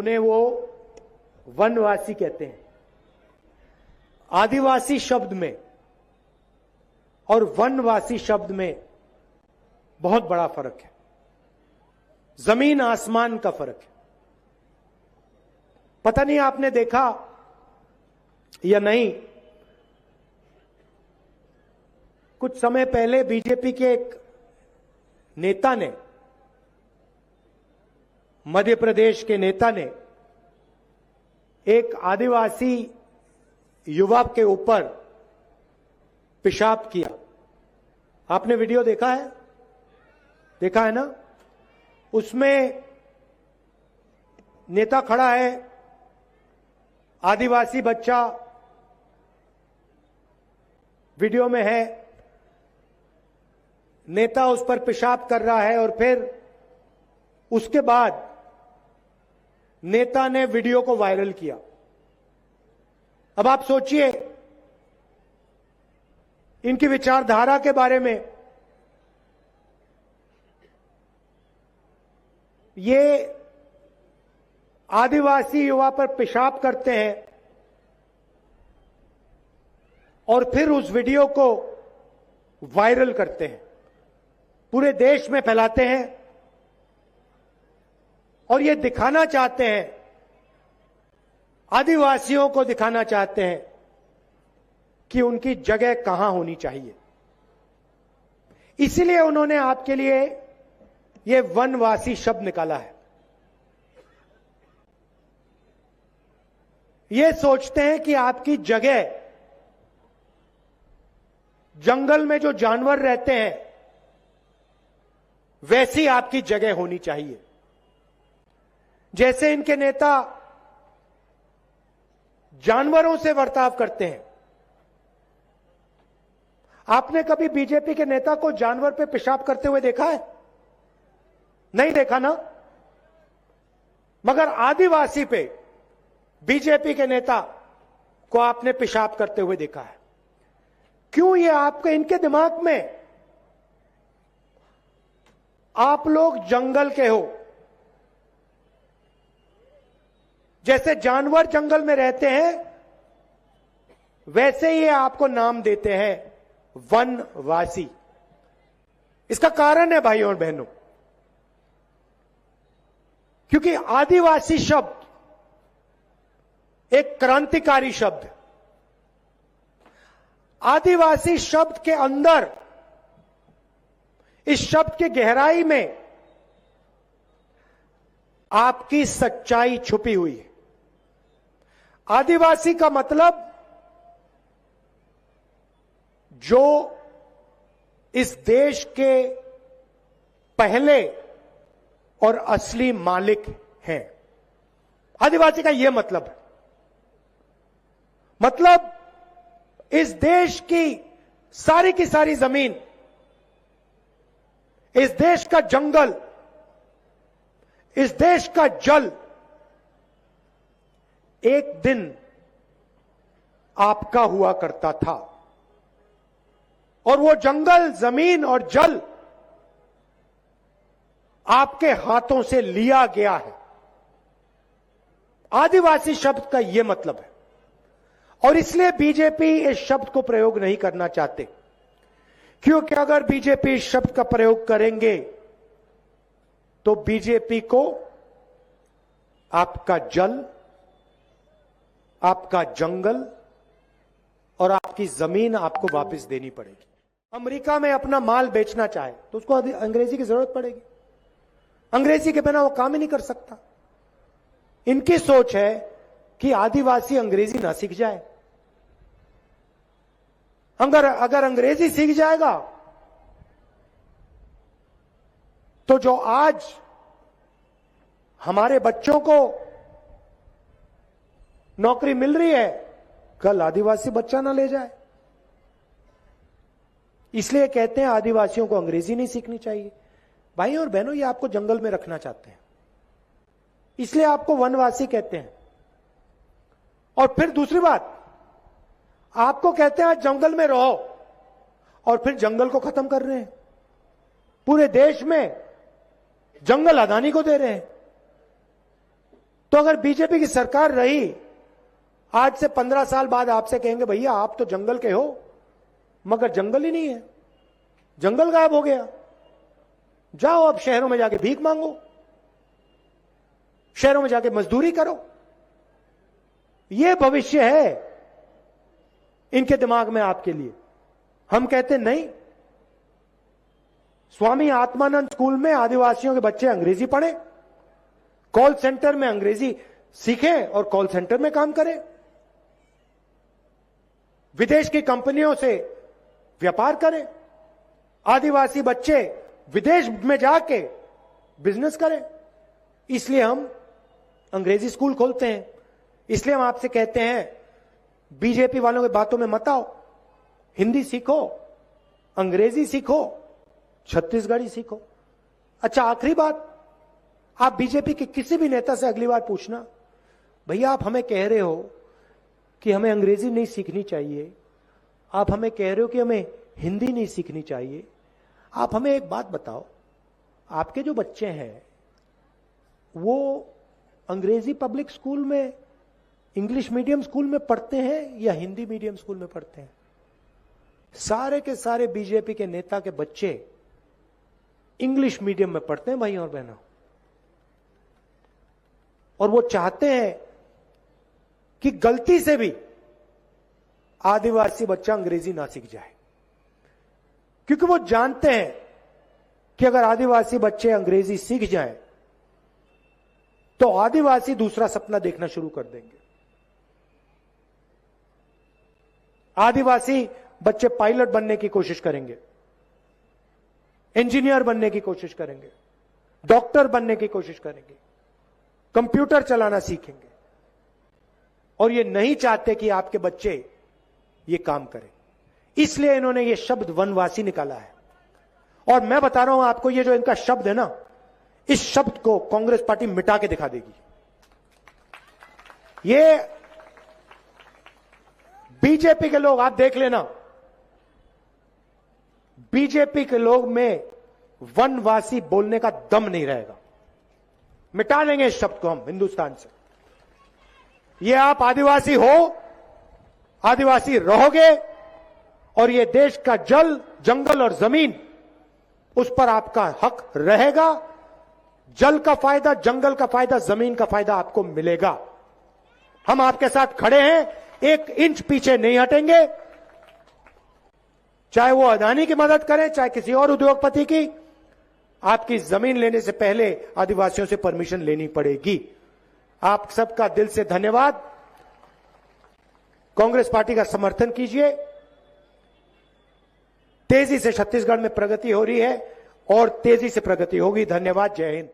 उन्हें वो वनवासी कहते हैं। आदिवासी शब्द में और वनवासी शब्द में बहुत बड़ा फर्क है, जमीन आसमान का फर्क है। पता नहीं आपने देखा या नहीं, कुछ समय पहले बीजेपी के एक नेता ने, मध्य प्रदेश के नेता ने एक आदिवासी युवा के ऊपर पेशाब किया। आपने वीडियो देखा है? देखा है ना? उसमें नेता खड़ा है, आदिवासी बच्चा वीडियो में है, नेता उस पर पेशाब कर रहा है और फिर उसके बाद नेता ने वीडियो को वायरल किया। अब आप सोचिए इनकी विचारधारा के बारे में। ये आदिवासी युवा पर पेशाब करते हैं और फिर उस वीडियो को वायरल करते हैं, पूरे देश में फैलाते हैं और ये दिखाना चाहते हैं, आदिवासियों को दिखाना चाहते हैं कि उनकी जगह कहां होनी चाहिए। इसलिए उन्होंने आपके लिए ये वनवासी शब्द निकाला है। ये सोचते हैं कि आपकी जगह, जंगल में जो जानवर रहते हैं वैसी आपकी जगह होनी चाहिए। जैसे इनके नेता जानवरों से बर्ताव करते हैं। आपने कभी बीजेपी के नेता को जानवर पे पेशाब करते हुए देखा है? नहीं देखा ना? मगर आदिवासी पे बीजेपी के नेता को आपने पेशाब करते हुए देखा है। क्यों? ये आपके, इनके दिमाग में आप लोग जंगल के हो, जैसे जानवर जंगल में रहते हैं वैसे ही आपको नाम देते हैं वनवासी। इसका कारण है भाइयों और बहनों, क्योंकि आदिवासी शब्द एक क्रांतिकारी शब्द है। आदिवासी शब्द के अंदर, इस शब्द की गहराई में आपकी सच्चाई छुपी हुई है। आदिवासी का मतलब जो इस देश के पहले और असली मालिक हैं। आदिवासी का यह मतलब है। मतलब इस देश की सारी जमीन, इस देश का जंगल, इस देश का जल एक दिन आपका हुआ करता था और वो जंगल, जमीन और जल आपके हाथों से लिया गया है। आदिवासी शब्द का यह मतलब है और इसलिए बीजेपी इस शब्द को प्रयोग नहीं करना चाहते, क्योंकि अगर बीजेपी इस शब्द का प्रयोग करेंगे तो बीजेपी को आपका जल, आपका जंगल और आपकी जमीन आपको वापस देनी पड़ेगी। अमेरिका में अपना माल बेचना चाहे तो उसको अंग्रेजी की जरूरत पड़ेगी। अंग्रेजी के बिना वो काम ही नहीं कर सकता। इनकी सोच है कि आदिवासी अंग्रेजी ना सीख जाए। अगर अंग्रेजी सीख जाएगा तो जो आज हमारे बच्चों को नौकरी मिल रही है, कल आदिवासी बच्चा ना ले जाए। इसलिए कहते हैं आदिवासियों को अंग्रेजी नहीं सीखनी चाहिए। भाई और बहनों, ये आपको जंगल में रखना चाहते हैं, इसलिए आपको वनवासी कहते हैं। और फिर दूसरी बात, आपको कहते हैं जंगल में रहो और फिर जंगल को खत्म कर रहे हैं। पूरे देश में जंगल अदानी को दे रहे हैं। तो अगर बीजेपी की सरकार रही, आज से 15 साल बाद आपसे कहेंगे भैया आप तो जंगल के हो, मगर जंगल ही नहीं है, जंगल गायब हो गया, जाओ अब शहरों में जाके भीख मांगो, शहरों में जाके मजदूरी करो। यह भविष्य है इनके दिमाग में आपके लिए। हम कहते नहीं, स्वामी आत्मानंद स्कूल में आदिवासियों के बच्चे अंग्रेजी पढ़ें, कॉल सेंटर में अंग्रेजी सीखें और कॉल सेंटर में काम करें, विदेश की कंपनियों से व्यापार करें, आदिवासी बच्चे विदेश में जाके बिजनेस करें। इसलिए हम अंग्रेजी स्कूल खोलते हैं। इसलिए हम आपसे कहते हैं बीजेपी वालों की बातों में मत आओ, हिंदी सीखो, अंग्रेजी सीखो, छत्तीसगढ़ी सीखो। अच्छा, आखिरी बात, आप बीजेपी के किसी भी नेता से अगली बार पूछना, भैया आप हमें कह रहे हो कि हमें अंग्रेजी नहीं सीखनी चाहिए, आप हमें कह रहे हो कि हमें हिंदी नहीं सीखनी चाहिए, आप हमें एक बात बताओ, आपके जो बच्चे हैं वो अंग्रेजी पब्लिक स्कूल में, इंग्लिश मीडियम स्कूल में पढ़ते हैं या हिंदी मीडियम स्कूल में पढ़ते हैं? सारे के सारे बीजेपी के नेता के बच्चे इंग्लिश मीडियम में पढ़ते हैं भाई और बहनों, और वो चाहते हैं कि गलती से भी आदिवासी बच्चा अंग्रेजी ना सीख जाए, क्योंकि वो जानते हैं कि अगर आदिवासी बच्चे अंग्रेजी सीख जाएं तो आदिवासी दूसरा सपना देखना शुरू कर देंगे। आदिवासी बच्चे पायलट बनने की कोशिश करेंगे, इंजीनियर बनने की कोशिश करेंगे, डॉक्टर बनने की कोशिश करेंगे, कंप्यूटर चलाना सीखेंगे, और ये नहीं चाहते कि आपके बच्चे ये काम करें। इसलिए इन्होंने ये शब्द वनवासी निकाला है। और मैं बता रहा हूं आपको, ये जो इनका शब्द है ना, इस शब्द को कांग्रेस पार्टी मिटा के दिखा देगी। ये बीजेपी के लोग, आप देख लेना, बीजेपी के लोग में वनवासी बोलने का दम नहीं रहेगा। मिटा लेंगे इस शब्द को हम हिंदुस्तान से। ये आप आदिवासी हो, आदिवासी रहोगे, और ये देश का जल, जंगल और जमीन, उस पर आपका हक रहेगा। जल का फायदा, जंगल का फायदा, जमीन का फायदा आपको मिलेगा। हम आपके साथ खड़े हैं, 1 इंच पीछे नहीं हटेंगे। चाहे वो अदानी की मदद करें, चाहे किसी और उद्योगपति की, आपकी जमीन लेने से पहले आदिवासियों से परमिशन लेनी पड़ेगी। आप सबका दिल से धन्यवाद। कांग्रेस पार्टी का समर्थन कीजिए। तेजी से छत्तीसगढ़ में प्रगति हो रही है और तेजी से प्रगति होगी। धन्यवाद। जय हिंद।